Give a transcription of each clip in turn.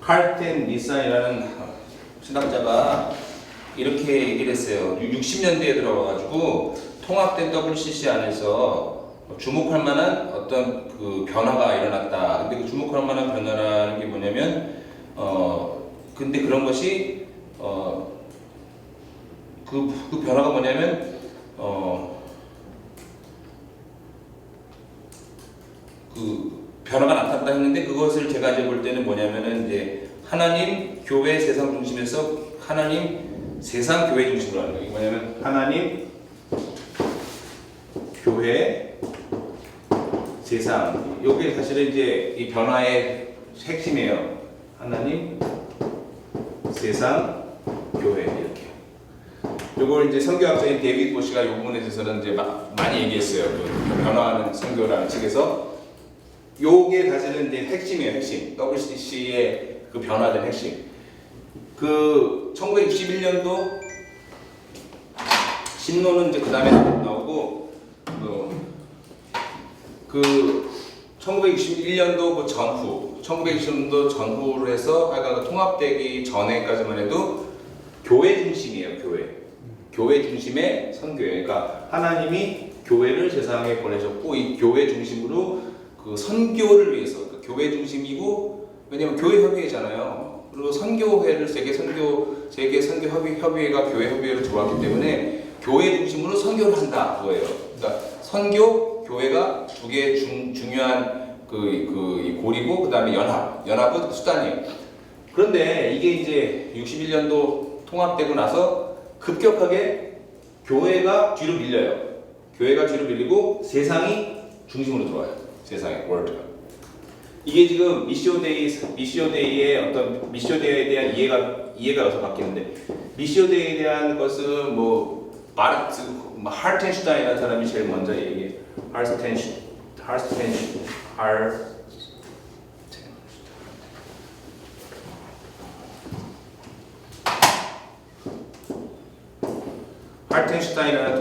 할텐 니산이라는 신학자가 이렇게 얘기를 했어요. 60년대에 들어와가지고 통합된 WCC 안에서 주목할 만한 어떤 그 변화가 일어났다. 근데 그 주목할 만한 변화라는 게 뭐냐면 근데 그런 것이 그 변화가 뭐냐면 그 변화가 나타났다 했는데 그것을 제가 이제 볼 때는 뭐냐면은 이제 하나님 교회 세상 중심에서 하나님 세상 교회 중심으로 하는 거예요. 이게 뭐냐면 하나님 교회 세상 요게 사실은 이제 이 변화의 핵심이에요. 하나님 세상 교회 이렇게. 요걸 이제 선교학자인 데이비드 보시가 이 부분에 대해서는 이제 많이 얘기했어요. 그 변화하는 선교라는 책에서 요게 사실은 이제 핵심이에요. 핵심. WCC의 그 변화된 핵심. 그 1961년도 신론은 이제 그 다음에 나오고 그 1961년도 그 전후, 1960년도 전후로 해서 하여간 통합되기 전에까지만 해도 교회 중심이에요. 교회 중심의 선교예요. 그러니까 하나님이 교회를 세상에 보내셨고 이 교회 중심으로 그 선교를 위해서 그러니까 교회 중심이고 왜냐면 교회 협의회잖아요. 그리고 선교회를 세계 선교 협의회가 교회 협의회로 들어왔기 때문에 교회 중심으로 선교를 한다 그거예요. 그러니까 선교 교회가 두 개의 중요한 이 고리고 그 다음에 연합은 수단이에요. 그런데 이게 이제 61년도 통합되고 나서 급격하게 교회가 뒤로 밀려요. 교회가 뒤로 밀리고 세상이 중심으로 들어와요. 세상의 월드가. 이게 지금 미시오데이의 어떤 미시오데이에 대한 이해가 여기서 바뀌는데 미시오데이에 대한 것은 뭐 하르텐슈타인이라는 사람이 제일 먼저 얘기해. 하르텐슈타인이라는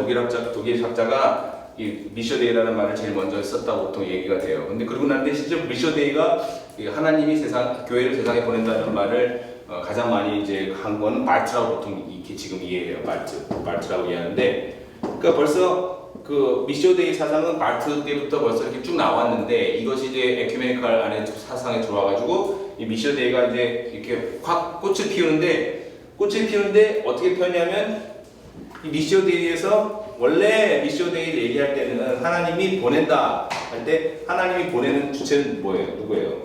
독일 학자가 이 미셔데이라는 말을 제일 먼저 썼다고 보통 얘기가 돼요. 근데 그러고 난데 실제 미셔데이가 하나님이 교회를 세상에 보낸다는 말을 가장 많이 이제 한 건 말트라고 보통 이렇게 지금 이해해요. 말트라고 이해하는데, 그러니까 벌써 그 미셔데이 사상은 말트 때부터 벌써 이렇게 쭉 나왔는데 이것이 이제 에큐메니칼 안에 사상에 들어와가지고 이 미셔데이가 이제 이렇게 확 꽃을 피우는데 어떻게 표현하냐면 이 미시오데이에서 원래 미시오데이를 얘기할 때는 하나님이 보낸다 할 때 하나님이 보내는 주체는 뭐예요? 누구예요?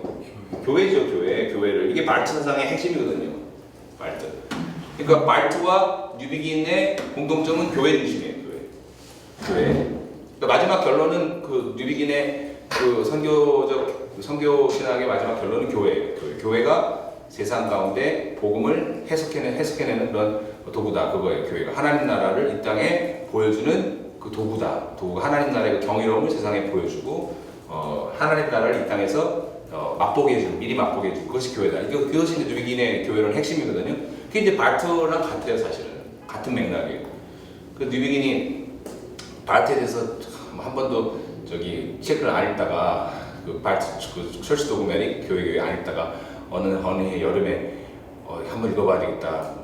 교회죠, 교회를. 이게 말트 사상의 핵심이거든요. 말트. 그러니까 말트와 뉴비긴의 공통점은 교회 중심이에요. 교회. 그러니까 마지막 결론은 그 뉴비긴의 그 선교 신학의 마지막 결론은 교회예요. 교회가 세상 가운데 복음을 해석해내는 그런 도구다. 그거예요. 교회가 하나님 나라를 이 땅에 보여주는 그 도구다. 하나님 나라의 그 경이로움을 세상에 보여주고 하나님 나라를 이 땅에서 맛보게 해주고 미리 맛보게 해주고 그것이 교회다. 그것이 이제 뉴비긴의 교회론 핵심이거든요. 그게 이제 발트랑 같아요. 사실은 같은 맥락이에요. 그 뉴비긴이 발트에 대해서 한 번도 책을 안 읽다가 그 발트 그 철치 도구메리 교회 안 읽다가 어느 해 여름에 한번 읽어봐야 되겠다.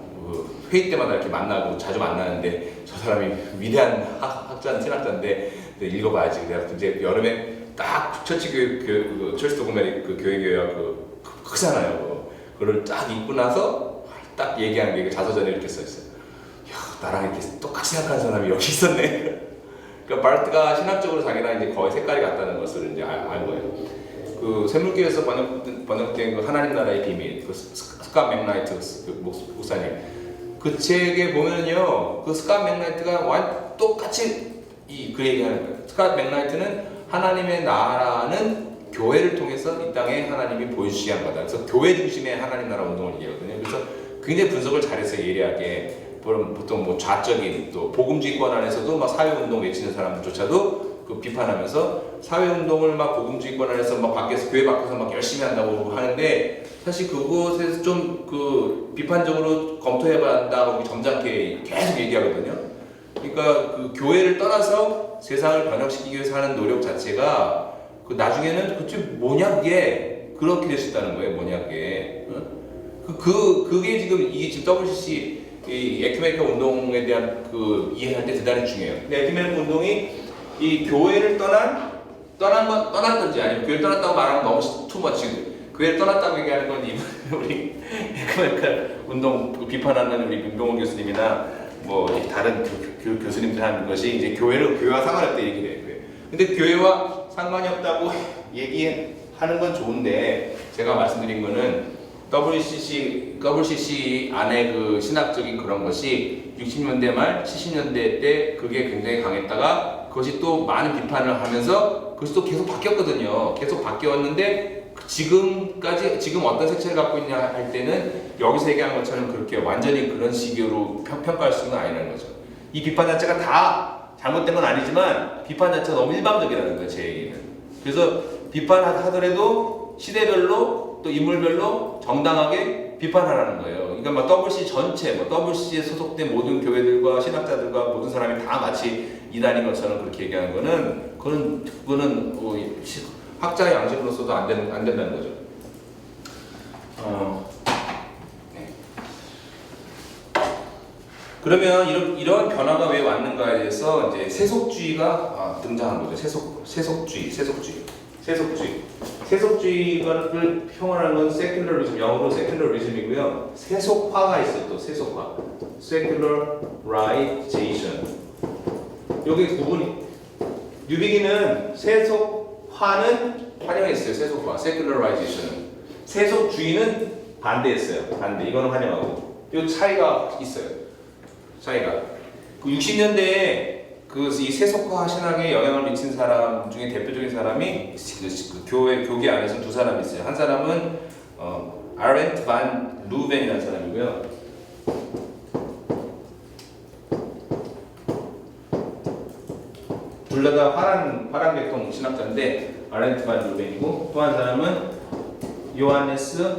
회의 때마다 이렇게 만나고 자주 만나는데 저 사람이 위대한 신학자인데 읽어봐야지. 내가 이제 여름에 딱 철치교회 철치 도구메리 그 교회가 크잖아요. 그걸 딱 읽고 나서 딱 얘기하는 게 자서전에 이렇게 써 있어요. 야, 나랑 이렇게 똑같이 생각하는 사람이 여기 있었네. 그러니까 발트가 신학적으로 자기랑 이제 거의 색깔이 같다는 것을 이제 알 거예요. 그 샘물교에서 번역된 그 하나님 나라의 비밀, 그 스캇 맥나이트 그 목사님 그 책에 보면요, 그 스캇 맥나이트가 똑같이 그 얘기하는 거예요. 스캇 맥나이트는 하나님의 나라는 교회를 통해서 이 땅에 하나님이 보여주시게 한 거다. 그래서 교회 중심의 하나님 나라 운동을 얘기하거든요. 그래서 굉장히 분석을 잘해서 예리하게 보통 뭐 좌적인 또 복음주의권 안에서도 막 사회운동 외치는 사람들조차도 그 비판하면서 사회운동을 막 복음주의권 안에서 막 교회 밖에서 막 열심히 한다고 하는데 사실 그것에서 좀 그 비판적으로 검토해봐야 한다고 점잖게 계속 얘기하거든요. 그러니까 그 교회를 떠나서 세상을 번역시키기 위해서 하는 노력 자체가 그 나중에는 그게 뭐냐 그게 그렇게 될 수 있다는 거예요. 뭐냐 그게. 그게 지금 이게 지금 WCC 이 에큐메니컬 운동에 대한 그 이해할 때 대단히 중요해요. 근데 에큐메니컬 운동이 이 교회를 떠났던지 아니면 교회를 떠났다고 말하면 너무 투머치. 교회를 떠났다고 얘기하는 건 우리 에큐메니컬 운동 비판하는 우리 민병원 교수님이나 뭐 다른 교수님들 하는 것이 이제 교회와 상관이 없다 이렇게 돼요. 근데 교회와 상관이 없다고 얘기하는 건 좋은데 제가 말씀드린 거는 WCC 안에 그 신학적인 그런 것이 60년대 말 70년대 때 그게 굉장히 강했다가 그것이 또 많은 비판을 하면서 그것이 또 계속 바뀌었거든요. 계속 바뀌었는데 지금 어떤 색채를 갖고 있냐 할 때는 여기서 얘기한 것처럼 그렇게 완전히 그런 식으로 평가할 수는 아니라는 거죠. 이 비판 자체가 다 잘못된 건 아니지만 비판 자체가 너무 일방적이라는 거예요, 제 얘기는. 그래서 비판하더라도 시대별로 또 인물별로 정당하게 비판하라는 거예요. 그러니까 막 WC 전체, WC에 소속된 모든 교회들과 신학자들과 모든 사람이 다 마치 이단인 것처럼 그렇게 얘기하는 거는 그거는 학자의 양식으로서도 안 된다는 거죠. 네. 그러면 이런 변화가 왜 왔는가에 대해서 이제 세속주의가 등장한 거죠. 세속주의를 표현하는 건 seculari즘, 영어로 secularism이고요. 세속화가 있어요. 또 세속화, secularization. 여기 구분이 뉴비기는 세속화는 환영했어요. 세속화, secularization. 세속주의는 반대했어요. 반대. 이거는 환영하고. 이 차이가 있어요. 차이가. 그 60년대에 이 세속화 신학에 영향을 미친 사람 중에 대표적인 사람이 교계 안에서 두 사람이 있어요. 한 사람은 아렌트 반 루벤이라는 사람이고요. 둘 다 파란 계통 신학자인데 아렌트 반 루벤이고 또 한 사람은 요하네스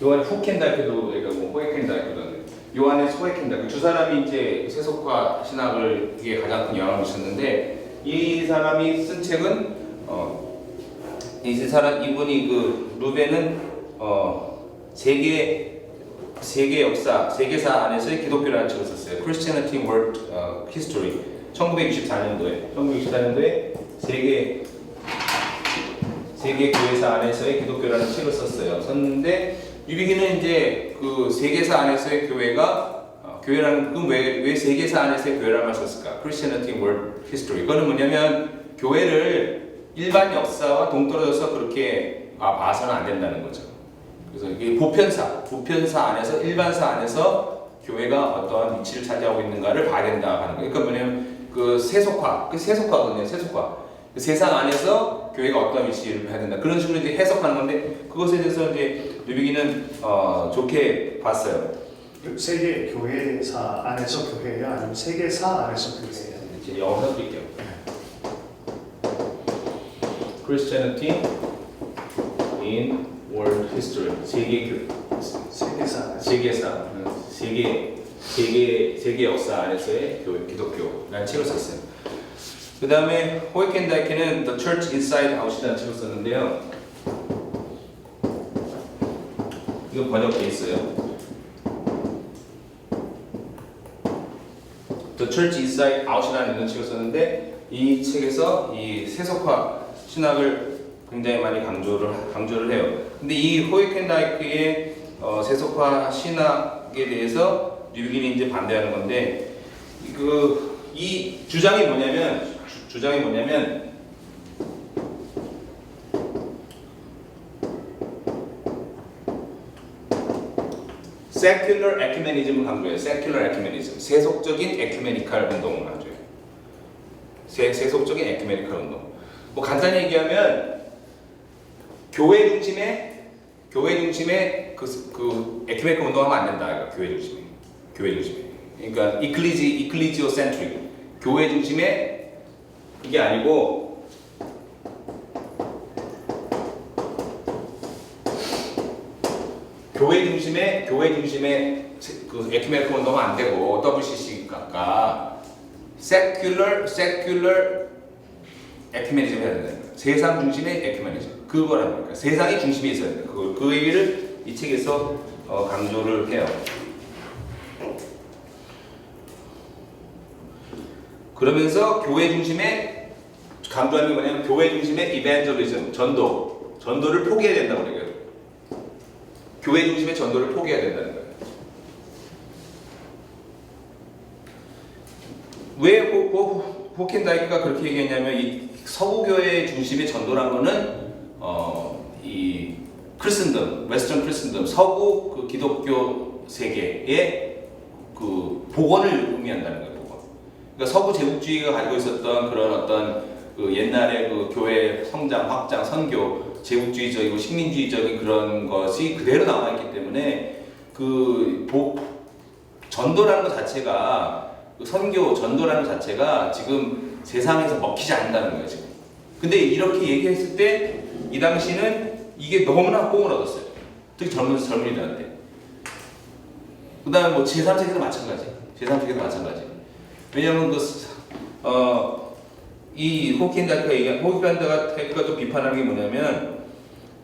요한 후켄다이크도 얘가 호에켄다이크도 요한의 호에켄다이크 두 사람이 이제 세속화 신학을 이게 가장 큰 영향을 미쳤는데 이 사람이 쓴 책은 이분이 그 루벤은 세계 역사 세계사 안에서의 기독교라는 책을 썼어요. Christianity World History 1964년도에 세계 교회사 안에서의 기독교라는 책을 썼는데 유비기는 이제 그 세계사 안에서의 교회라는 그 왜 세계사 안에서의 교회라는 말 썼을까? Christianity World History. 이거는 뭐냐면 교회를 일반 역사와 동떨어져서 그렇게 봐서는 안 된다는 거죠. 그래서 이게 보편사 안에서 일반사 안에서 교회가 어떠한 위치를 차지하고 있는가를 봐야 된다 하는 거예요. 그러니까 뭐냐면 그 세속화거든요. 세속화. 세상 안에서 교회가 어떤 위치를 해야 된다. 그런 식으로 이제 해석하는 건데 그것에 대해서 이제 뉴비기는 좋게 봤어요. 세계 교회사 안에서 교회예요? 아니면 세계사 안에서 교회예요? 이제 영어로 드릴게요. Christianity in World History. 세계 역사 안에서의 교회, 기독교라는 책을 썼어요. 그 다음에 호에켄다이크는 The Church Inside Out이라는 책을 썼는데요. 이거 번역돼 있어요. The Church Inside Out이라는 이런 책을 썼는데 이 책에서 이 세속화 신학을 굉장히 많이 강조를 해요. 근데 이 호에켄다이크의 세속화 신학에 대해서 뉴비긴이 이제 반대하는 건데 이 주장이 뭐냐면 secular ecumenism을 강조해요. secular ecumenism. 세속적인 에큐메니칼 운동을 강조해요. 세속적인 에큐메니칼 운동. 뭐 간단히 얘기하면 교회 중심의 그 에큐메니칼 운동하면 안 된다. 그러니까 교회 중심에. 그러니까 ecclesiocentric. 교회 중심의 그게 아니고 교회 중심의 그 에큐메니컬 운동은 안 되고 WCC 각각 secular 에큐메니즘 해야 된다. 세상 중심의 에큐메니즘. 그거라는 거니까 세상이 중심에 있어야 된다. 그 얘기를 이 책에서 강조를 해요. 그러면서 교회 중심의 강조하는 게 뭐냐면 교회 중심의 이벤저리즘, 전도를 포기해야 된다고 그래요. 교회 중심의 전도를 포기해야 된다는 거예요. 왜 호켄다이크가 그렇게 얘기했냐면 이 서구교회 중심의 전도란 거는 이 크리스천덤, 웨스턴 크리스천덤, 서구 그 기독교 세계의 그 복원을 의미한다는 거예요. 복원. 그러니까 서구 제국주의가 가지고 있었던 그런 어떤 그 옛날의 그 교회 성장, 확장, 선교, 제국주의적이고 식민주의적인 그런 것이 그대로 남아있기 때문에 그 전도라는 것 자체가 그 선교, 전도라는 것 자체가 지금 세상에서 먹히지 않는다는 거예요, 지금. 근데 이렇게 얘기했을 때 이 당시는 이게 너무나 호응을 얻었어요. 특히 젊은이들한테. 그 다음에 뭐 제3세계도 마찬가지. 제3세계도 마찬가지. 왜냐면 이 호켄다이크가 또 비판하는 게 뭐냐면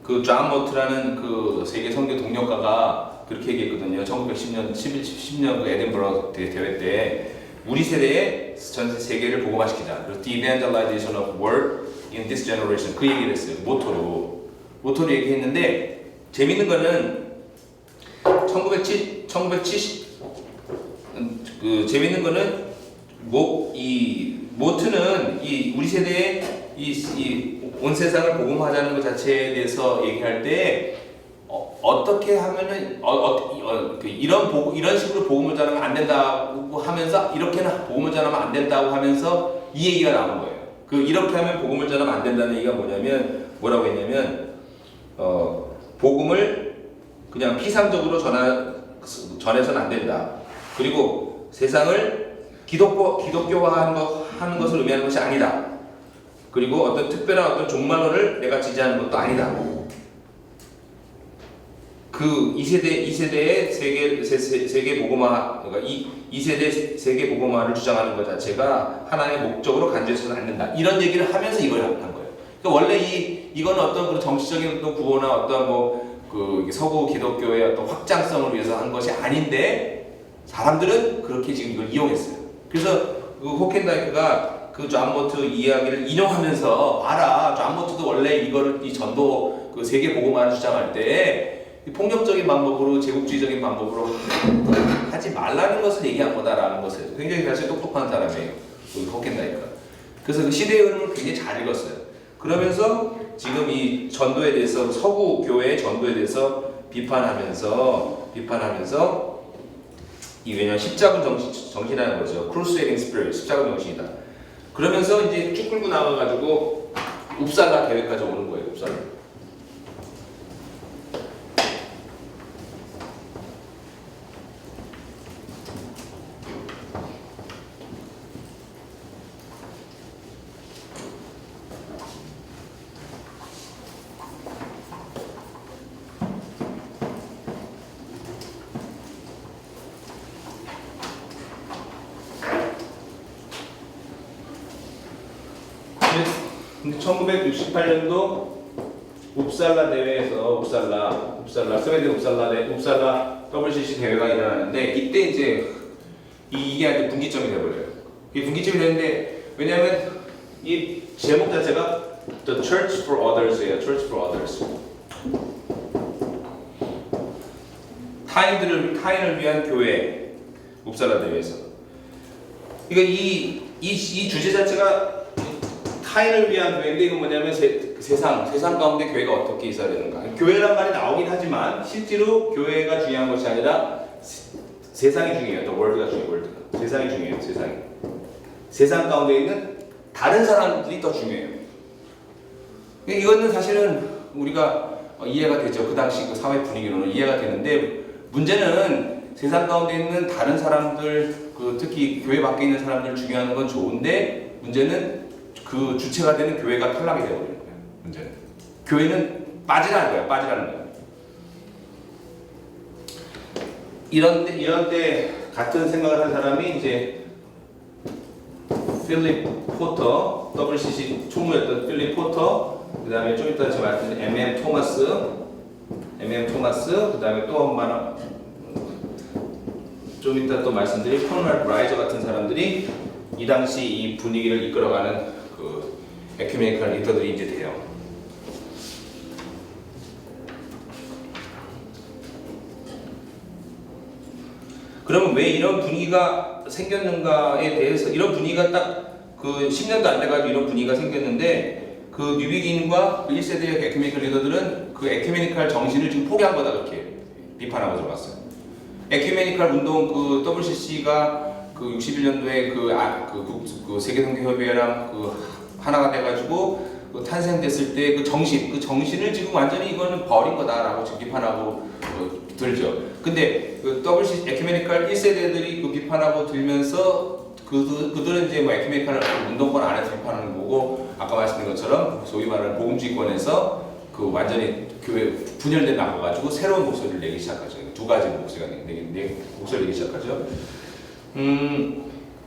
그 존 모트라는 그 세계 선교 동력가가 그렇게 얘기했거든요. 1910년 그 에딘버러 대회 때 우리 세대에 전 세계를 복음화시키자. 그래서 The Evangelization of World in this Generation 그 얘기를 했어요. 모토로 얘기했는데 재밌는 거는 1970 재밌는 거는 이 모트는 이 우리 세대의 온 세상을 복음화하자는 것 자체에 대해서 얘기할 때 어떻게 하면은 이런 식으로 복음을 전하면 안 된다고 하면서 이렇게는 복음을 전하면 안 된다고 하면서 이 얘기가 나온 거예요. 이렇게 하면 복음을 전하면 안 된다는 얘기가 뭐라고 했냐면 복음을 그냥 피상적으로 전해서는 안 된다. 그리고 세상을 기독교화하는 것을 의미하는 것이 아니다. 그리고 어떤 특별한 어떤 종말론을 내가 지지하는 것도 아니다. 이 세대의 세계 복음화, 그러니까 이 세대 세계 복음화를 주장하는 것 자체가 하나님의 목적으로 간주해서는 안 된다. 이런 얘기를 하면서 이걸 한 거예요. 그러니까 원래 이거는 어떤 그런 정치적인 어떤 구호나 어떤 서구 기독교의 어떤 확장성을 위해서 한 것이 아닌데 사람들은 그렇게 지금 이걸 이용했어요. 그래서 호켄다이크가 존 모트 이야기를 인용하면서 존 모트도 원래 이 전도 세계 복음화를 주장할 때 폭력적인 방법으로 제국주의적인 방법으로 하지 말라는 것을 얘기한 거다라는 것을 굉장히 사실 똑똑한 사람이에요. 호켄다이크가. 그래서 그 시대의 흐름을 굉장히 잘 읽었어요. 그러면서 지금 이 전도에 대해서 서구 교회의 전도에 대해서 비판하면서 왜냐면 십자군 정신이라는 거죠. 크루세이딩 스피릿, 십자군 정신이다. 그러면서 이제 쭉 끌고 나가가지고 웁살라 계획까지 오는 거예요. 웁살라. 근데 1968년도 웁살라 대회에서 스웨덴 웁살라 WCC 대회가 일어나는데 이때 이제 이게 분기점이 돼버려요. 이게 분기점이 되는데 왜냐하면 이 제목 자체가 The Church for Others예요. Church for Others. 타인을 위한 교회 웁살라 대회에서. 그러니까 이 주제 자체가 타인을 위한 교회인데 이건 뭐냐면 세상 가운데 교회가 어떻게 있어야 되는가. 교회란 말이 나오긴 하지만 실제로 교회가 중요한 것이 아니라 세상이 중요해요. 또 월드가 중요해요. 월드가. 세상이 중요해요. 세상 가운데 있는 다른 사람들이 더 중요해요. 이거는 사실은 우리가 이해가 되죠. 그 당시 그 사회 분위기로는 이해가 되는데 문제는 세상 가운데 있는 다른 사람들 특히 교회 밖에 있는 사람들 중요한 건 좋은데 문제는 그 주체가 되는 교회가 탈락이 되어버리는 거예요. 문제는 교회는 빠지라는 거예요. 이런 때 같은 생각을 한 사람이 이제 필립 포터, WCC 총무였던 필립 포터, 그 다음에 좀 이따 제가 말씀드린 M.M. 토마스, 그 다음에 또 한 번 좀 이따 또 말씀드릴 코널 라이저 같은 사람들이 이 당시 이 분위기를 이끌어가는 그 에큐메니컬 리더들이 이제 돼요. 그러면 왜 이런 분위기가 생겼는가에 대해서 이런 분위기가 딱 그 10년도 안 돼가지고 이런 분위기가 생겼는데 그 뉴비긴과 1세대의 에큐메니컬 리더들은 그 에큐메니컬 정신을 지금 포기한 거다 그렇게 비판하고 들어왔어요. 에큐메니컬 운동 그 WCC가 그 61년도에 그 세계선교협의회랑 그 하나가 돼가지고 그 탄생됐을 때 그 정신을 지금 완전히 이거는 버린 거다라고 지금 비판하고 들죠. 근데 그 WCC 에큐메니컬 1세대들이 그 비판하고 들면서 그들은 이제 뭐 에큐메니컬 운동권 안에서 비판하는 거고 아까 말씀드린 것처럼 소위 말하는 복음주의권에서 그 완전히 교회 분열돼 나가가지고 새로운 목소리를 내기 시작하죠. 두 가지 목소리가 목소리를 내기 시작하죠.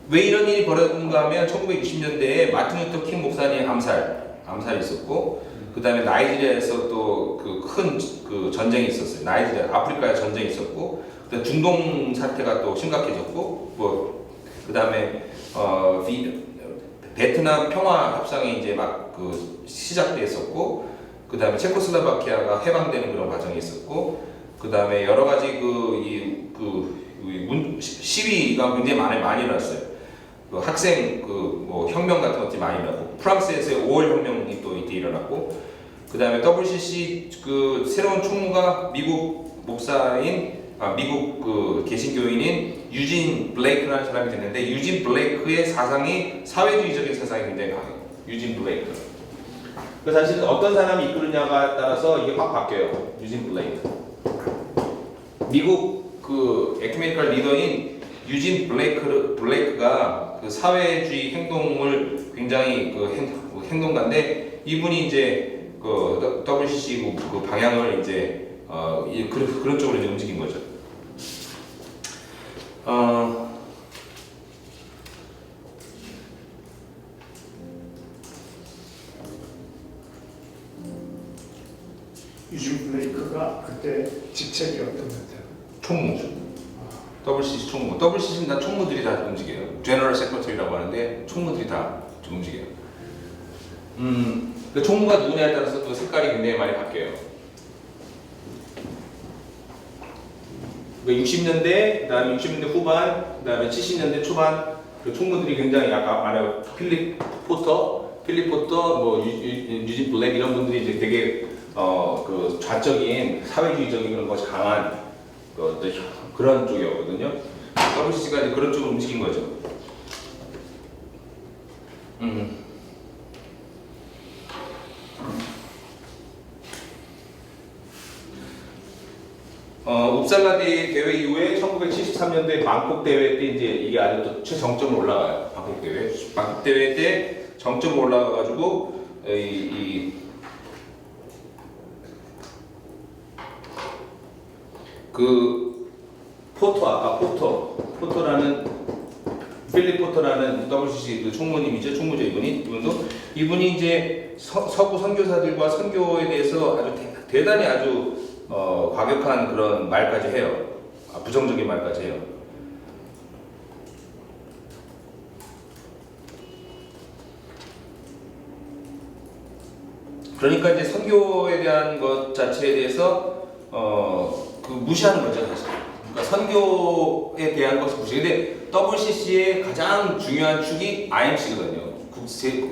왜 이런 일이 벌어졌는가 하면 1960년대에 마틴 루터 킹 목사님 암살이 있었고 그 다음에 나이지리아에서 또 그 큰 그 전쟁이 있었어요. 나이지리아, 아프리카에 전쟁이 있었고 그다음 중동 사태가 또 심각해졌고 뭐 그 다음에 베트남 평화 협상이 이제 막 그 시작됐었고 그 다음에 체코슬로바키아가 해방되는 그런 과정이 있었고 그 다음에 여러 가지 시위가 굉장히 많이 일어났어요. 그 학생 뭐 혁명 같은 것들이 많이 일어났고 프랑스에서의 5월 혁명이 또 이때 일어났고 그 다음에 WCC 그 새로운 총무가 미국 목사인 미국 그 개신교인인 유진 블레이크라는 사람이 됐는데 유진 블레이크의 사상이 사회주의적인 사상이 굉장히 강해요. 유진 블레이크. 그 사실은 어떤 사람이 이끌느냐가 따라서 이게 확 바뀌어요. 유진 블레이크. 미국 그 에큐메니컬 리더인 유진 블레이크가 그 사회주의 행동을 굉장히 그 행동가인데 이분이 이제 그 WCC 그 방향을 이제 그런 쪽으로 이제 움직인 거죠. 유진 블레이크가 그때 직책이 어떤 건데요? 총무. WCC 총무. WCC는 다 총무들이 다 움직여요. 제너럴 세크레터리라고 하는데 총무들이 다 좀 움직여요. 그 총무가 누구냐에 따라서 또 색깔이 굉장히 많이 바뀌어요. 60년대, 그다음에 60년대 후반, 그다음에 70년대 초반 그 총무들이 굉장히 아까 말한 필립 포터, 뭐 유진 블랙 이런 분들이 이제 되게 그 좌적인 사회주의적인 그런 것이 강한 그런 쪽이었거든요. WCC가 이제 그런 쪽으로 움직인 거죠. 웁살라 대회 이후에 1973년도에 방콕 대회 때 이제 이게 아주 또 최정점으로 올라가요. 방콕 대회 때 정점으로 올라가가지고 그 포터라는 필립 포터라는 WCC 그 총무님이죠. 총무죠 이분이 이제 서구 선교사들과 선교에 대해서 아주 대단히 아주 과격한 그런 말까지 해요. 부정적인 말까지 해요. 그러니까 이제 선교에 대한 것 자체에 대해서 그 무시하는 거죠, 사실. 그러니까 선교에 대한 것을 무시. 근데 WCC의 가장 중요한 축이 IMC거든요. 국제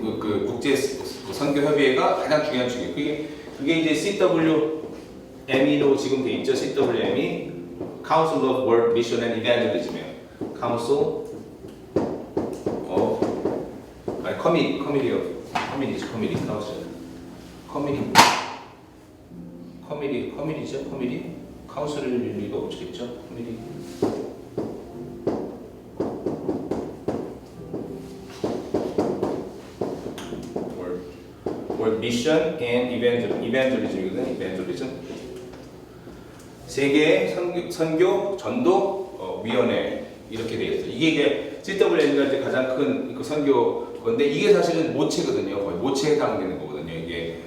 선교 협의회가 가장 중요한 축이에요. 그게 이제 CWME로 지금 돼 있죠. CWME Council of World Mission and Evangelism이에요. Council of Committee of 커미디죠. 커미디 카운슬일 리가 없겠죠. 커미디 World Mission and Evangelism이거든요. Evangelism 세계 선교 전도 위원회 이렇게 되어 있어요. 이게 CWN가 할 때 가장 큰 그 선교 건데 이게 사실은 모체거든요. 거의 모체에 해당되는 거거든요. 이게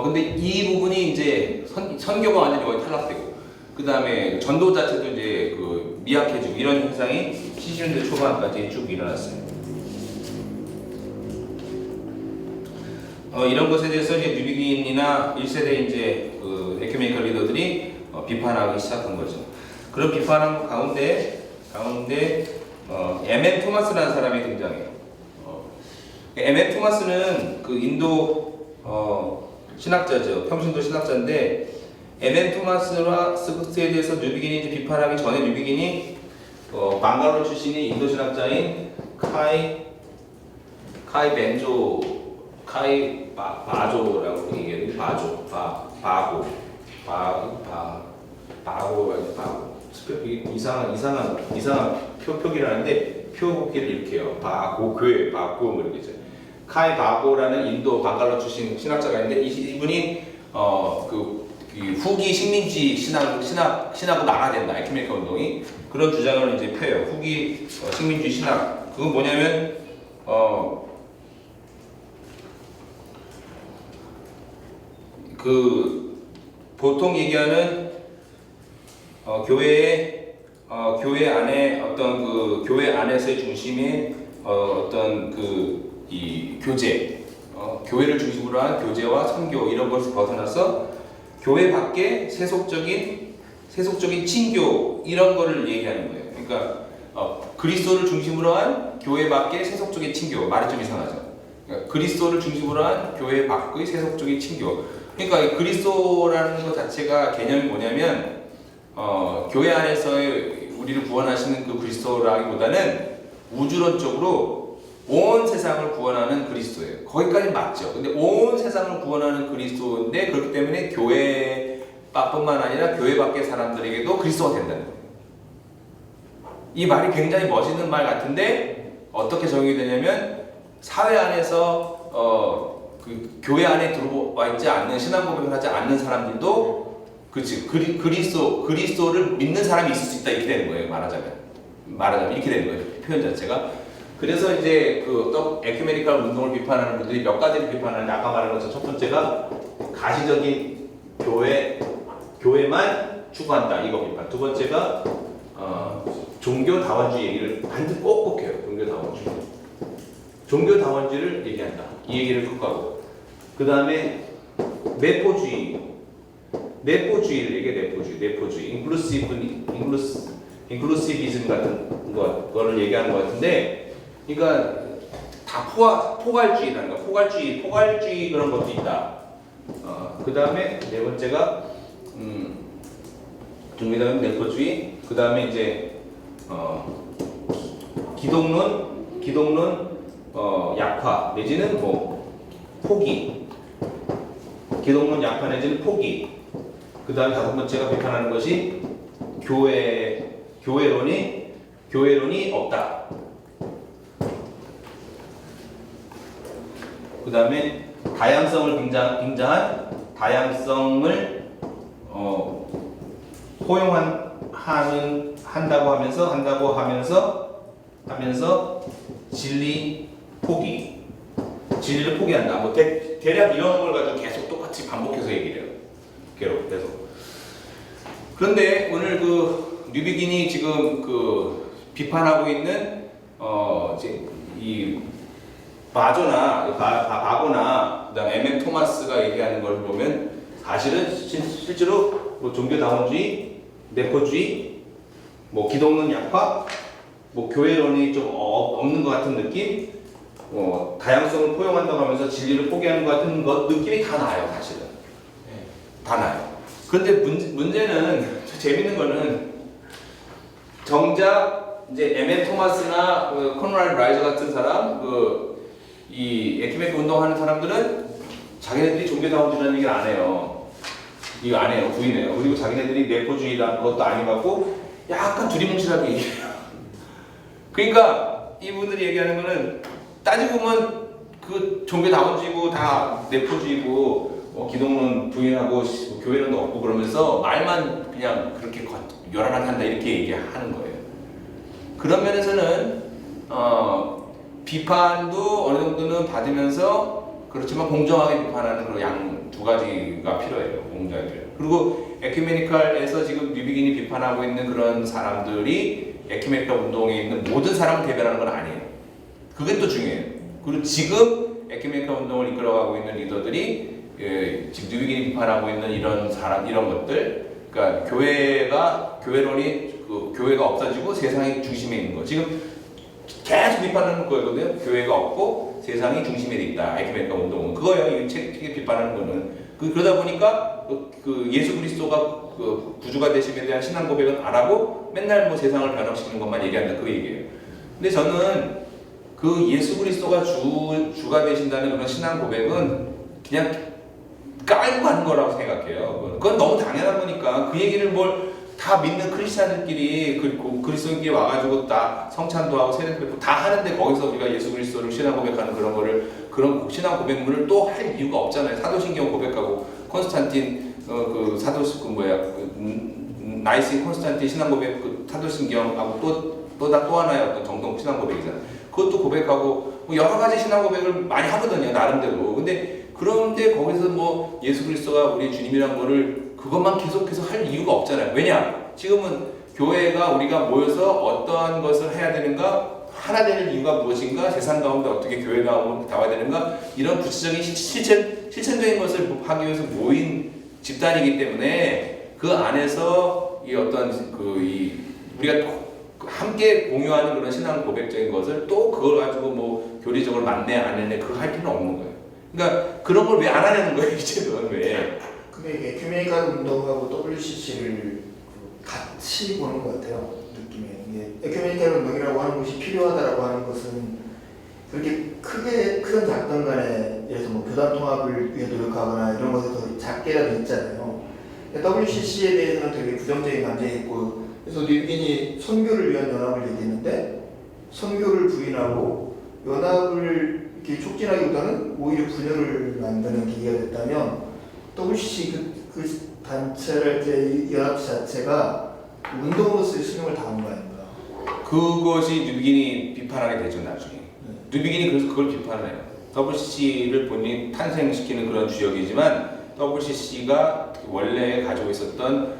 근데 이 부분이 이제 선교가 완전히 거의 탈락되고 그 다음에 전도 자체도 이제 그 미약해지고 이런 현상이 70년대 초반까지 쭉 일어났어요. 이런 것에 대해서 이제 뉴비긴이나 1세대 이제 그 에큐메니컬 리더들이 비판하기 시작한 거죠. 그런 비판한 가운데 M.N. 토마스라는 사람이 등장해요. M.N. 토마스는 그 인도 신학자죠. 평신도 신학자인데 M.N. 토마스와 스에 대해서 뉴비긴이 이제 비판하기 전에 뉴비긴이 방갈로 출신이 인도 신학자인 카이 바조라고 얘기해요. 바고 이상한 표기라는데 표기를 이렇게 해요. 바고 뭐 이렇게 있어요. 카이 바고라는 인도 방갈로 출신 신학자가 있는데 이분이 이 후기 식민지 신학으로 나가야 된다. 에큐메니컬 운동이 그런 주장을 이제 펴요. 후기 식민주의 신학. 그건 뭐냐면 그 보통 얘기하는 교회 안에 어떤 그 교회 안에서의 중심의 어떤 그 이 교제, 교회를 중심으로 한 교제와 선교 이런 것을 벗어나서 교회 밖에 세속적인 친교 이런 거를 얘기하는 거예요. 그러니까 그리스도를 중심으로 한 교회 밖의 세속적인 친교 말이 좀 이상하죠. 그러니까 그리스도를 중심으로 한 교회 밖의 세속적인 친교. 그러니까 이 그리스도라는 것 자체가 개념이 뭐냐면 교회 안에서의 우리를 구원하시는 그 그리스도라기보다는 우주론적으로 온 세상을 구원하는 그리스도예요. 거기까지 맞죠. 근데 온 세상을 구원하는 그리스도인데 그렇기 때문에 교회뿐만 아니라 교회 밖의 사람들에게도 그리스도가 된다는 거예요. 이 말이 굉장히 멋있는 말 같은데 어떻게 적용이 되냐면 사회 안에서 그 교회 안에 들어와 있지 않는 신앙 고백을 하지 않는 사람들도 그리스도를 믿는 사람이 있을 수 있다 이렇게 되는 거예요. 말하자면 이렇게 되는 거예요. 표현 자체가. 그래서 이제 또 에큐메니컬 운동을 비판하는 분들이 몇 가지를 비판하는데 아까 말한 것처럼 첫 번째가 가시적인 교회만 추구한다 이거 비판. 두 번째가 종교다원주의 얘기를 반드시 꼭꼭 해요. 종교다원주의를 얘기한다. 이 얘기를 꼭 하고 그 다음에 내포주의를 얘기해. 내포주의 인클루시비즘 같은 거를 얘기하는 것 같은데 그러니까 다 포괄주의라는 거 포괄주의 그런 것도 있다. 그 다음에 네 번째가 종교다원 내포주의 그 다음에 이제 기독론 약화 내지는 뭐 포기 기독론 약화 내지는 포기 그 다음에 다섯 번째가 비판하는 것이 교회론이 없다. 그 다음에 다양성을 빙자한 다양성을 한다고 하면서 진리를 포기한다. 뭐 대략 이런 걸 가지고 계속 똑같이 반복해서 얘기를 해요. 계속. 그런데 오늘 그 뉴비긴이 지금 그 비판하고 있는 이제 이 바고나 그다음 M.N. 토마스가 얘기하는 걸 보면 사실은 실제로 뭐 종교다원주의, 내포주의, 뭐 기독론 약화, 뭐 교회론이 좀 없는 것 같은 느낌, 다양성을 포용한다고 하면서 진리를 포기하는 것 같은 느낌이 다 나요, 사실은. 다 나요. 그런데 문제는 재밌는 거는 정작 이제 M.N. 토마스나 코널 라이저 같은 사람, 이 에큐메니컬 운동하는 사람들은 자기네들이 종교다원주의라는 얘기를 안 해요. 이거 안 해요. 부인해요. 그리고 자기네들이 내포주의라는 것도 아니고 약간 두리뭉실하게 얘기해요. 그러니까 이분들이 얘기하는 거는 따지고 보면 그 종교다원주의고 다 내포주의고 기독론 부인하고 교회는 없고 그러면서 말만 그냥 그렇게 요란하게 한다 이렇게 얘기하는 거예요. 그런 면에서는 비판도 어느 정도는 받으면서 그렇지만 공정하게 비판하는 그런 양 두 가지가 필요해요. 공정하게. 그리고 에큐메니칼에서 지금 뉴비긴이 비판하고 있는 그런 사람들이 에큐메니칼 운동에 있는 모든 사람을 대변하는 건 아니에요. 그게 또 중요해요. 그리고 지금 에큐메니칼 운동을 이끌어가고 있는 리더들이 지금 뉴비긴이 비판하고 있는 이런 것들, 그러니까 교회론이 교회가 없어지고 세상이 중심에 있는 거. 지금 계속 비판하는 거거든요. 교회가 없고 세상이 중심에 있다. 에큐메니칼 운동은 그거예요. 이 책에 비판하는 거는 그러다 보니까 그 예수 그리스도가 그 구주가 되심에 대한 신앙 고백은 안 하고 맨날 뭐 세상을 변화시키는 것만 얘기한다 그 얘기예요. 근데 저는 그 예수 그리스도가 주가 되신다는 그런 신앙 고백은 그냥 깔고 하는 거라고 생각해요. 그건 너무 당연한 거니까 그 얘기를 뭘 다 믿는 크리스찬들끼리 그리스도인끼리 와가지고 다 성찬도 하고 세례도 받고 다 하는데 거기서 우리가 예수 그리스도를 신앙 고백하는 그런 신앙 고백문을 또 할 이유가 없잖아요. 사도신경 고백하고 콘스탄틴 나이스 콘스탄틴 신앙 고백 사도신경하고 또 하나의 어떤 정통 신앙 고백이잖아요. 그것도 고백하고 뭐 여러 가지 신앙 고백을 많이 하거든요. 나름대로. 그런데 거기서 뭐 예수 그리스도가 우리 주님이란 거를 그것만 계속해서 할 이유가 없잖아요. 왜냐? 지금은 교회가 우리가 모여서 어떠한 것을 해야 되는가, 하나 되는 이유가 무엇인가, 세상 가운데 어떻게 교회가 나와야 되는가, 이런 구체적인 실천적인 것을 하기 위해서 모인 집단이기 때문에 그 안에서 이 어떤 우리가 함께 공유하는 그런 신앙 고백적인 것을 또 그걸 가지고 뭐 교리적으로 맞네 안 했네 그거 할 필요는 없는 거예요. 그러니까 그런 걸 왜 안 하냐는 거예요. 이제는 왜? 근데 이게 에큐메니칼 운동하고 WCC를 같이 보는 것 같아요. 느낌에. 이게 에큐메니칼 운동이라고 하는 것이 필요하다라고 하는 것은 그렇게 크든 작든 간에 예를 들어서 뭐 교단 통합을 위해 노력하거나 이런 것에 더 작게라도 있잖아요. WCC에 대해서는 되게 부정적인 감정이 있고 그래서 뉴비긴이 선교를 위한 연합을 얘기했는데 선교를 부인하고 연합을 이렇게 촉진하기보다는 오히려 분열을 만드는 계기가 됐다면 WCC 그 단체를 연합 자체가 운동으로서의 수명을 다한 거 아닌가? 그것이 뉴비긴이 비판하게 되죠 나중에. 뉴비긴이 그래서 그걸 비판해요. WCC를 본인이 탄생시키는 그런 주역이지만 WCC가 원래 가지고 있었던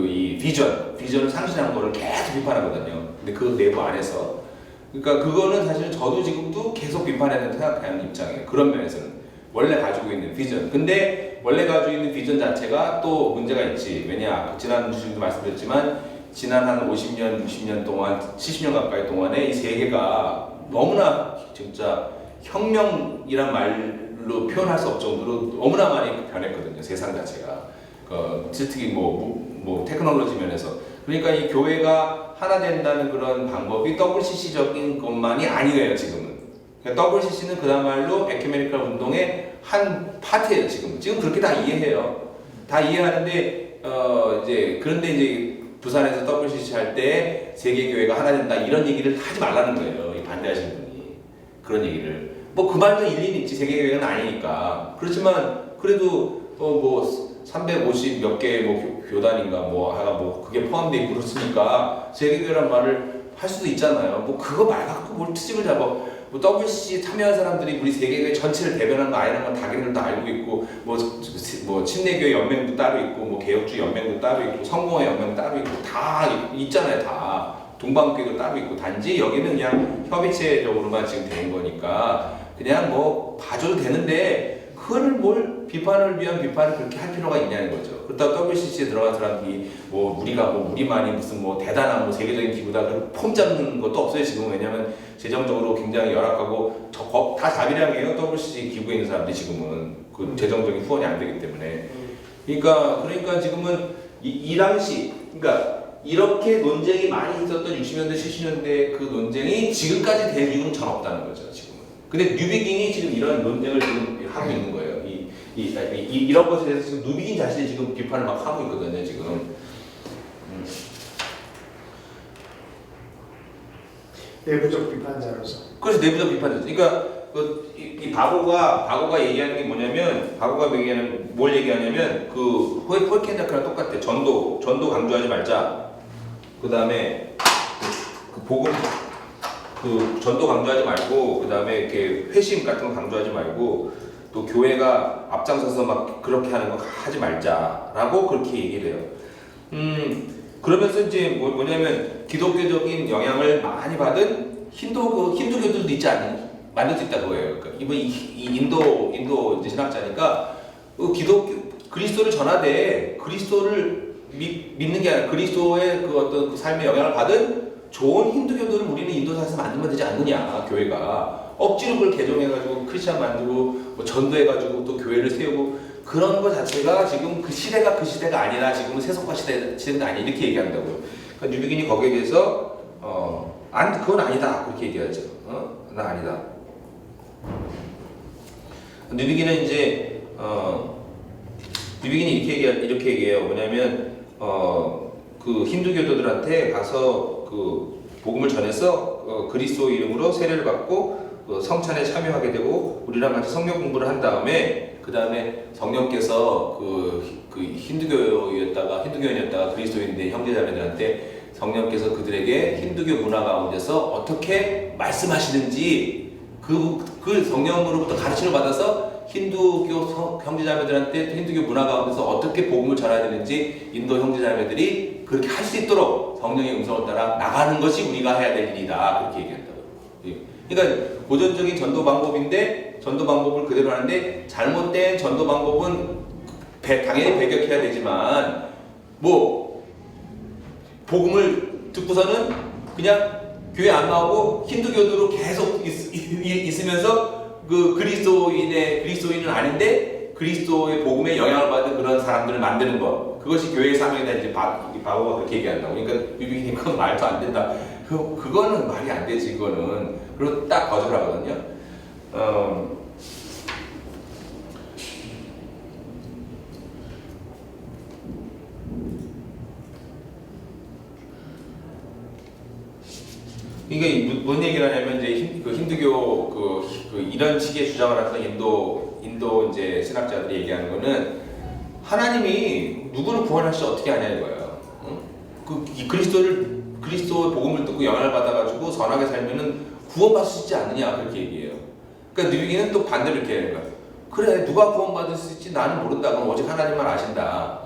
이 비전을 상실한 거를 계속 비판하거든요. 근데 그 내부 안에서 그러니까 그거는 사실 저도 지금도 계속 비판해야 된다고 생각하는 입장이에요. 그런 면에서는 원래 가지고 있는 비전. 근데 원래 가지고 있는 비전 자체가 또 문제가 있지. 왜냐? 지난 주님도 말씀드렸지만 지난 한 50년, 60년 동안, 70년 가까이 동안에 이 세계가 너무나 진짜 혁명이란 말로 표현할 수 없을 정도로 너무나 많이 변했거든요. 세상 자체가. 특히 뭐 테크놀로지 면에서. 그러니까 이 교회가 하나 된다는 그런 방법이 WCC적인 것만이 아니에요, 지금은. 그러니까 WCC는 그야말로 에큐메니칼 운동의 한 파트예요, 지금. 지금 그렇게 다 이해해요. 다 이해하는데, 그런데 이제 부산에서 WCC 할 때 세계교회가 하나 된다, 이런 얘기를 하지 말라는 거예요, 이 반대하시는 분이. 그런 얘기를. 뭐 그 말도 일리는 있지, 세계교회는 아니니까. 그렇지만, 그래도, 350 몇 개의 교단인가 그게 포함되어 있고 그렇으니까 세계교회란 말을 할 수도 있잖아요. 그거 말 갖고 뭘 트집을 잡아. WCC 참여한 사람들이 우리 세계교회 전체를 대변하는 거 아니라는 건 자기들도 알고 있고 침례교회 연맹도 따로 있고 개혁주의 연맹도 따로 있고 성공회 연맹도 따로 있고 다 있잖아요. 다 동방교회도 따로 있고 단지 여기는 그냥 협의체적으로만 지금 된 거니까 그냥 봐줘도 되는데 그걸 뭘 비판을 위한 비판을 그렇게 할 필요가 있냐는 거죠. 그렇다고 WCC에 들어간 사람들이 우리만이 무슨 대단한 세계적인 기구다 그런 폼 잡는 것도 없어요 지금. 왜냐면 재정적으로 굉장히 열악하고 다 자비량이에요. WCC 기구에 있는 사람들이 지금은 그 재정적인 후원이 안 되기 때문에. 그러니까 지금은 이 당시 그러니까 이렇게 논쟁이 많이 있었던 60년대 70년대 그 논쟁이 지금까지 될 이유는 전 없다는 거죠 지금은. 근데 뉴비긴이 지금 이런 논쟁을 지금 하고 있는 거예요. 이런 것에 대해서 지금 뉴비긴 자신이 지금 비판을 막 하고 있거든요, 지금. 내부적 비판자로서. 그래서 내부적 비판자죠. 그러니까 이 바고가 얘기하는 게 뭐냐면 바고가 얘기하는 뭘 얘기하냐면 그 홀켄다크랑 똑같아. 전도 강조하지 말자. 그 다음에 그 복음 그 전도 강조하지 말고 그 다음에 이렇게 회심 같은 거 강조하지 말고 또 교회가 앞장서서 막 그렇게 하는 거 하지 말자라고 그렇게 얘기를 해요. 그러면서 이제 뭐냐면 기독교적인 영향을 많이 받은 힌두교들도 있지 않니? 만들 수 있다 그거예요. 그러니까 이번 인도 이제 신학자니까 그리스도를 전하되 그리스도를 믿는 게 아니라 그리스도의 그 어떤 그 삶의 영향을 받은 좋은 힌두교들을 우리는 인도사에서 만들면 되지 않느냐, 교회가. 억지로 그걸 개종해가지고 크리스찬 만들고 뭐 전도해가지고 또 교회를 세우고 그런 거 자체가 지금 그 시대가 그 시대가 아니라 지금은 세속화 시대가 아니야 이렇게 얘기한다고요. 그러니까 뉴비긴이 거기에 대해서 그건 아니다 그렇게 얘기하죠. 나 아니다. 뉴비긴은 이제 뉴비긴이 이렇게 얘기해요. 뭐냐면 그 힌두교도들한테 가서 그 복음을 전해서 그리스도 이름으로 세례를 받고 성찬에 참여하게 되고 우리랑 같이 성경 공부를 한 다음에 그 다음에 성령께서 그 힌두교인이었다가 그리스도인된 형제자매들한테 성령께서 그들에게 힌두교 문화 가운데서 어떻게 말씀하시는지 그 성령으로부터 가르침을 받아서 힌두교 형제자매들한테 힌두교 문화 가운데서 어떻게 복음을 전해야 되는지 인도 형제자매들이 그렇게 할 수 있도록 성령의 음성을 따라 나가는 것이 우리가 해야 될 일이다 그렇게 얘기한다고요. 그러니까 고전적인 전도 방법인데 전도 방법을 그대로 하는데 잘못된 전도 방법은 당연히 배격해야 되지만 뭐 복음을 듣고서는 그냥 교회 안 나오고 힌두교도로 계속 있으면서 그 그리스도인은 아닌데 그리스도의 복음에 영향을 받은 그런 사람들을 만드는 것 그것이 교회의 사명이다 이제 바보가 그렇게 얘기한다고. 그러니까 유비기님 그건 말도 안 된다. 그거는 말이 안 되지 그거는. 그리고 딱 거절하거든요. 이게 뭔 얘기를 하냐면 이제 힌두교 이런 식의 주장을 하는 인도 이제 신학자들이 얘기하는 거는 하나님이 누구를 구원할지 어떻게 하냐 이거예요. 그리스도의 복음을 듣고 영향을 받아가지고 선하게 살면은 구원받을 수 있지 않느냐 그렇게 얘기해요. 그러니까 뉴비기는 또 반대로 이렇게 하는 거야. 그래 누가 구원받을 수 있지 나는 모른다. 그럼 오직 하나님만 아신다.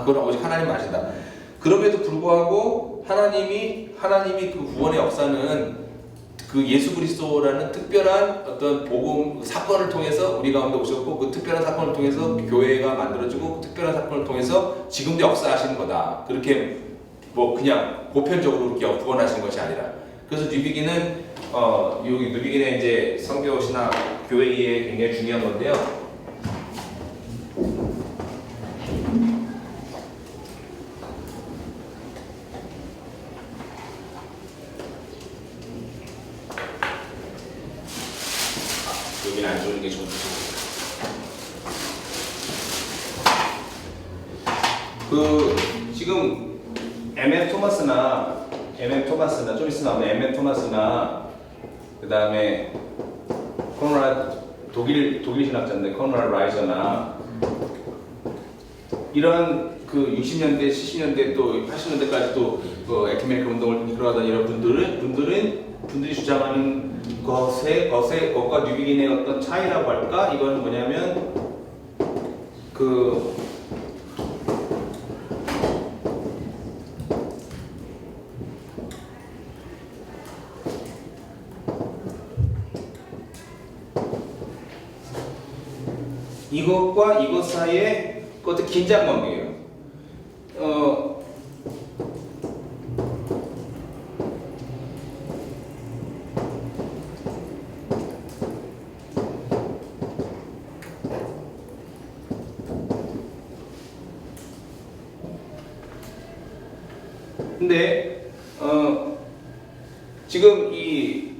그건 오직 하나님만 아신다. 그럼에도 불구하고 하나님이 그 구원의 역사는 그 예수 그리스도라는 특별한 어떤 복음 사건을 통해서 우리 가운데 오셨고 그 특별한 사건을 통해서 교회가 만들어지고 그 특별한 사건을 통해서 지금도 역사하시는 거다. 그렇게 뭐 그냥 보편적으로 그렇게 구원하시는 것이 아니라. 그래서 뉴비긴은 여기 뉴비긴의 이제 선교 신학 교회에 굉장히 중요한 건데요. 여기는 안 좋은 게 좋은데. 지금 M.F. 토마스나 좀 있으면 나오는 M.F. 토마스나 그 다음에 독일 신학자인데 코노랄 라이저나 이런 그 60년대, 70년대 또 80년대까지 또 에큐메니컬 운동을 이끌어가던 이런 분들이 주장하는 것과 뉴비긴의 어떤 차이라고 할까? 이건 뭐냐면 이것과 이것 사이에 어떤 긴장 관계예요. 근데 지금 이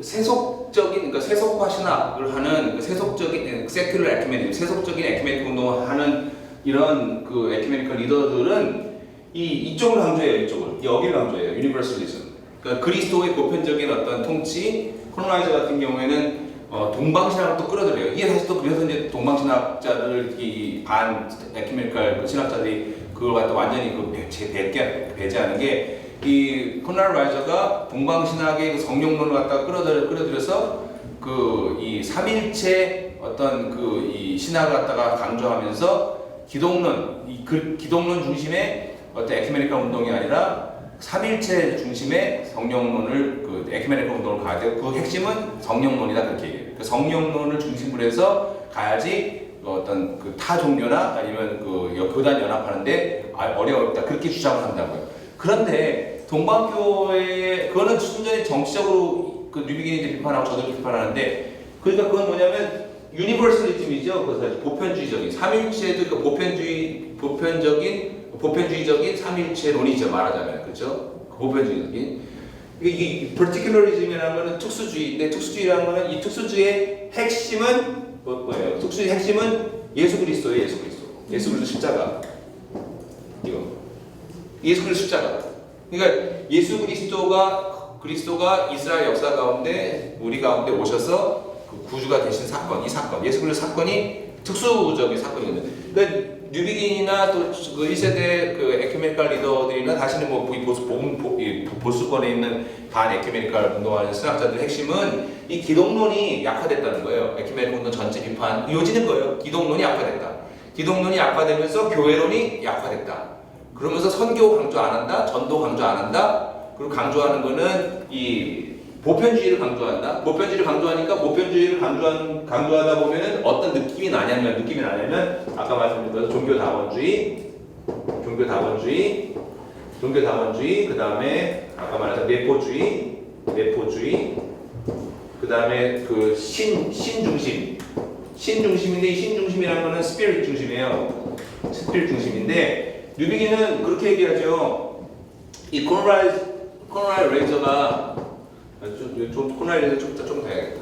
그러니까 세속화 신학을 하는 세속적인 세큘러 에큐메니즘, 세속적인 에큐메니컬 운동을 하는 이런 그 에큐메니컬 리더들은 이쪽을 강조해요. 여기를 강조해요. 유니버설리즘. 그러니까 그리스도의 보편적인 어떤 통치, 콜로나이저 같은 경우에는 동방신학을 또 끌어들여요. 이게 사실 또 그래서 이제 동방신학자들 이반 에큐메니컬 신학자들이 그걸 갖다 완전히 배제하는 게 이 코날 라이저가 동방신학의 그 성령론을 갖다 끌어들여서 그 이 삼일체 어떤 그 이 신학을 갖다가 강조하면서 기독론 중심의 어떤 에큐메니컬 운동이 아니라 삼일체 중심의 성령론을 그 에큐메니컬 운동을 가야 되고 그 핵심은 성령론이다 그렇게 얘기해요. 그 성령론을 중심으로 해서 가야지 어떤 그 타 종교나 아니면 그 교단 연합하는데 어려웠다 그렇게 주장을 한다고요. 그런데 동방교회 그거는 순전히 정치적으로 그 뉴비긴이 이제 비판하고 저도 비판하는데 그러니까 그건 뭐냐면 유니버설리즘이죠. 그래서 보편주의적인 삼일체도 그 보편주의적인 삼일체론이죠 말하자면 그렇죠? 보편주의적인 이게 particulari즘이라는 거는 특수주의인데 특수주의라는 거는 이 특수주의의 핵심은 뭐예요? 특수주의 핵심은 예수 그리스도예요. 예수 그리스도 십자가 이거 예수 그리스도 십자가 그러니까 예수 그리스도가 이스라엘 역사 가운데 우리 가운데 오셔서 그 구주가 되신 사건, 이 사건, 예수 그리스도 사건이 특수적인 사건이거든요. 그러니까 뉴비긴이나 또 그 1세대 그 에큐메니컬 리더들이나 다시는 뭐 보수권에 있는 반 에큐메니컬 운동하는 신학자들의 핵심은 이 기독론이 약화됐다는 거예요. 에큐메니컬 운동 전체 비판 이어지는 거예요. 기독론이 약화됐다. 기독론이 약화되면서 교회론이 약화됐다. 그러면서 선교 강조 안 한다, 전도 강조 안 한다. 그리고 강조하는 거는 이 보편주의를 강조한다. 보편주의를 강조하니까 보편주의를 강조하다 보면은 어떤 느낌이 나냐면 아까 말씀드린 대로 종교다원주의, 그 다음에 아까 말했던 내포주의, 그 다음에 그 신중심인데 이 신중심이라는 거는 스피릿 중심이에요. 스피릿 중심인데 뉴비긴은 그렇게 얘기하죠. 이 코널 레이저가 코널 레이저 좀 더 해야겠다.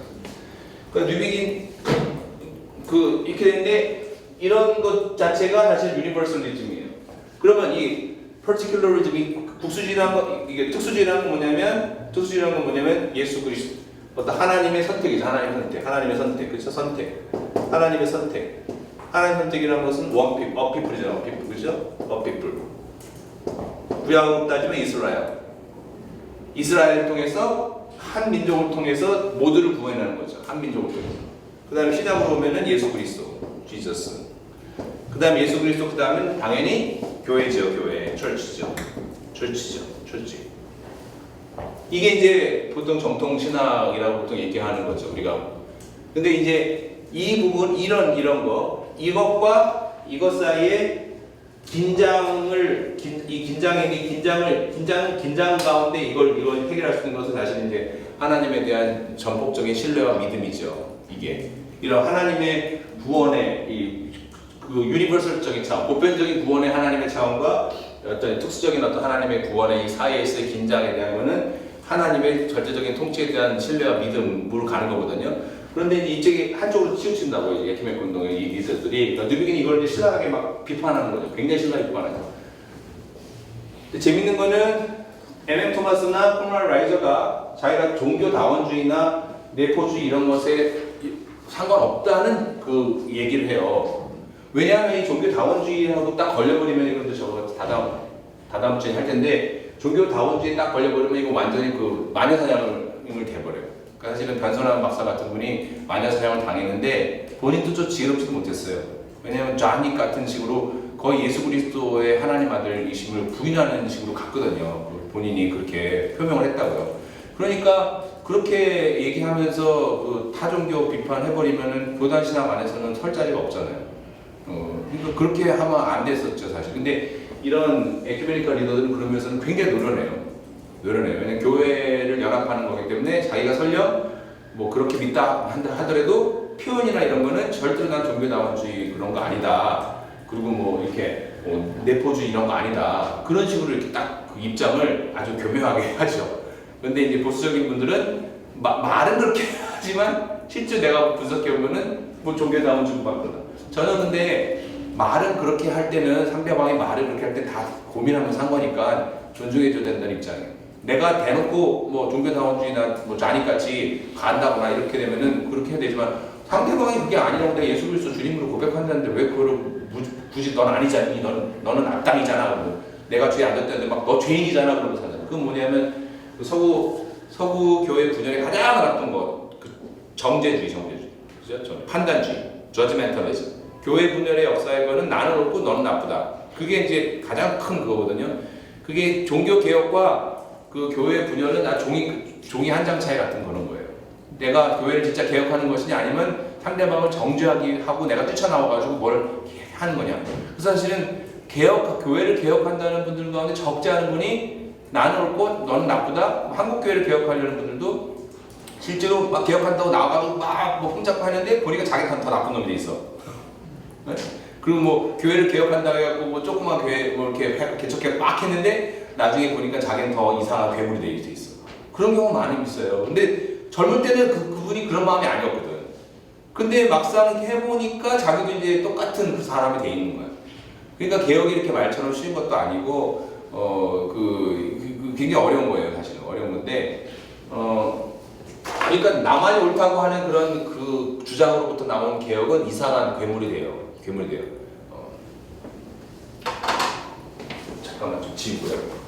그러니까 뉴비긴 이렇게 되는데 이런 것 자체가 사실 유니버설리즘이에요. 그러면 이 particulari즘이 이게 특수주의라는 건 뭐냐면 예수 그리스도 어떤 하나님의 선택이죠. 하나님의 선택, 그렇죠? 하나님의 선택이라는 것은 people이잖아. 그렇죠? people. 구약으로 따지면 이스라엘을 통해서 한 민족을 통해서 모두를 구원하는 거죠. 한 민족을 통해서. 그 다음에 신약으로 보면은 예수 그리스도, 지저스. 그 다음에 예수 그리스도, 그 다음은 당연히 교회죠. 철치죠. 이게 이제 보통 정통 신학이라고 보통 얘기하는 거죠. 우리가. 근데 이제 이 부분, 이런 거, 이것 사이에 긴장 가운데 이걸 해결할 수 있는 것은 사실 이제 하나님에 대한 전폭적인 신뢰와 믿음이죠. 이게 이런 하나님의 구원의 그 유니버설적인 차원, 보편적인 구원의 하나님의 차원과 어떤 특수적인 어떤 하나님의 구원의 이 사이에 있을 긴장에 대한 거는 하나님의 절대적인 통치에 대한 신뢰와 믿음으로 가는 거거든요. 그런데 이제 이쪽이 한쪽으로 치우친다고 이제 에큐메니컬 운동의 이 리더들이 그러니까 뉴비긴이 이걸 이제 신랄하게 막 비판하는 거죠. 굉장히 신랄하게 비판하죠. 근데 재밌는 거는 M.M. 토마스나 코널 라이저가 자기가 종교다원주의나 내포주의 이런 것에 상관없다는 그 얘기를 해요. 왜냐하면 이 종교다원주의하고 딱 걸려버리면 이건데 저거 다다음 주에 할 텐데 종교다원주의에 딱 걸려버리면 이거 완전히 그 마녀사냥을 돼버려요. 그러니까 사실은 변선한 박사 같은 분이 마녀사냥을 당했는데 본인도 좀 지혜롭지도 못했어요. 왜냐하면 좌닉 같은 식으로 거의 예수 그리스도의 하나님 아들이심을 부인하는 식으로 갔거든요. 본인이 그렇게 표명을 했다고요. 그러니까 그렇게 얘기하면서 그 타종교 비판해버리면은 교단 신학 안에서는 설 자리가 없잖아요. 그러니까 그렇게 하면 안 됐었죠 사실. 근데 이런 에큐메니컬 리더들은 그러면서는 굉장히 노련해요. 왜냐면 교회를 연합하는 거기 때문에 자기가 설령 뭐 그렇게 믿다 하더라도 표현이나 이런 거는 절대로 난 종교다원주의 그런 거 아니다. 그리고 뭐 이렇게 내포주의 이런 거 아니다. 그런 식으로 이렇게 딱 그 입장을 아주 교묘하게 하죠. 근데 이제 보수적인 분들은 말은 그렇게 하지만 실제 내가 분석해보면은 뭐 종교다원주의 막 그러다. 저는 근데 말은 그렇게 할 때는 상대방이 말을 그렇게 할 때 다 고민하면서 한 거니까 존중해줘야 된다는 입장이에요. 내가 대놓고 뭐 종교다원주의나 뭐 자닉같이 간다거나 이렇게 되면은 그렇게 해야 되지만 상대방이 그게 아니라고 내가 예수 그리스도 주님으로 고백한다는데 왜 그거를 굳이 넌 아니잖니, 너는 악당이잖아, 그러면 내가 죄 안 졌다는데 막 너 죄인이잖아 그러면서 하잖아. 그건 뭐냐면 그 서구 교회 분열의 가장 나쁜 것, 그 정죄주의, 그죠? 판단주의, judgmentalism. 교회 분열의 역사의 거는 나는 옳고 너는 나쁘다. 그게 이제 가장 큰 그거거든요. 그게 종교 개혁과 그 교회 분열은 종이 한 장 차이 같은 그런 거예요. 내가 교회를 진짜 개혁하는 것이냐 아니면 상대방을 정죄하기 하고 내가 뛰쳐나와가지고 뭘 하는 거냐. 그래서 사실은 교회를 개혁한다는 분들 가운데 적지 않은 분이 나는 옳고 너는 나쁘다. 한국 교회를 개혁하려는 분들도 실제로 막 개혁한다고 나와가지고 막뭐 흠잡고 하는데 보니까 자기가 더 나쁜 놈이 돼 있어. 네? 그리고 뭐 교회를 개혁한다고 해갖고 뭐 조그만 교회 뭐 이렇게 개척해 막 했는데 나중에 보니까 자기는 더 이상한 괴물이 돼 있어. 그런 경우가 많이 있어요. 근데 젊을 때는 그분이 그런 마음이 아니었거든. 근데 막상 해보니까 자기도 이제 똑같은 그 사람이 돼 있는 거야. 그러니까 개혁이 이렇게 말처럼 쉬운 것도 아니고 굉장히 어려운 거예요, 사실은. 어려운 건데 그러니까 나만이 옳다고 하는 그런 그 주장으로부터 나온 개혁은 이상한 괴물이 돼요. 잠깐만 좀 지우고요.